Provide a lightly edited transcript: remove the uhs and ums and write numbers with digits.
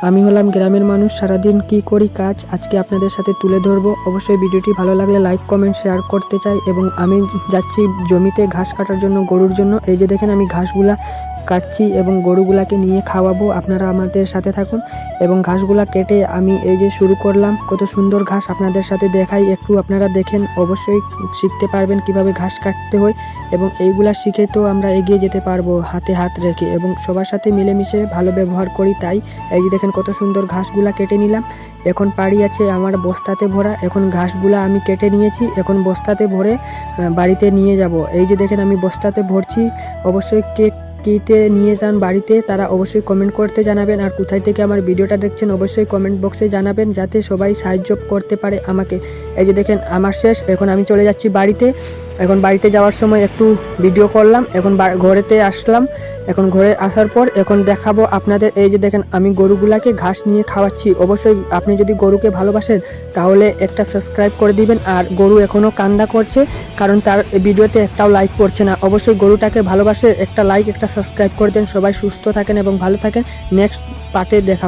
আমি হলাম গ্রামের মানুষ, সারাদিন কি করি কাজ আজকে আপনাদের সাথে তুলে ধরবো। অবশ্যই ভিডিওটি ভালো লাগলে লাইক কমেন্ট শেয়ার করতে চাই। এবং আমি যাচ্ছি জমিতে ঘাস কাটার জন্য, গরুর জন্য। এই যে দেখেন আমি ঘাসগুলা কাটছি এবং গরুগুলাকে নিয়ে খাওয়াবো। আপনারা আমাদের সাথে থাকুন এবং ঘাসগুলা কেটে আমি এই যে শুরু করলাম। কত সুন্দর ঘাস আপনাদের সাথে দেখাই, একটু আপনারা দেখেন, অবশ্যই শিখতে পারবেন কিভাবে ঘাস কাটতে হয়। এবং এইগুলা শিখে তো আমরা এগিয়ে যেতে পারবো হাতে হাত রেখে, এবং সবার সাথে মিলেমিশে ভালো ব্যবহার করি। তাই এই যে দেখেন কত সুন্দর ঘাসগুলা কেটে নিলাম। এখন পাড়ি আছে আমার বস্তাতে ভরা। এখন ঘাসগুলা আমি কেটে নিয়েছি, এখন বস্তাতে ভরে বাড়িতে নিয়ে যাব। এই যে দেখেন আমি বস্তাতে ভরছি। অবশ্যই কে কিতে নিয়ে যান বাড়িতে তারা অবশ্যই কমেন্ট করতে জানাবেন। আর কোথায় থেকে আমার ভিডিওটা দেখছেন অবশ্যই কমেন্ট বক্সে জানাবেন, যাতে সবাই সাহায্য করতে পারে আমাকে। এই যে দেখেন আমার শেষ, এখন আমি চলে যাচ্ছি বাড়িতে। এখন বাড়িতে যাওয়ার সময় একটু ভিডিও করলাম, এখন ঘরেতে আসলাম। এখন ঘরে আসার পর এখন দেখাবো আপনাদের। এই যে দেখেন আমি গরুগুলাকে ঘাস নিয়ে খাওয়াচ্ছি। অবশ্যই আপনি যদি গরুকে ভালোবাসেন তাহলে একটা সাবস্ক্রাইব করে দিবেন। আর গরু এখনও কান্না করছে, কারণ তার ভিডিওতে একটাও লাইক করছে না। অবশ্যই গরুটাকে ভালোবাসে একটা লাইক একটা সাবস্ক্রাইব করে দেন। সবাই সুস্থ থাকেন এবং ভালো থাকেন। নেক্সট পার্টে দেখা।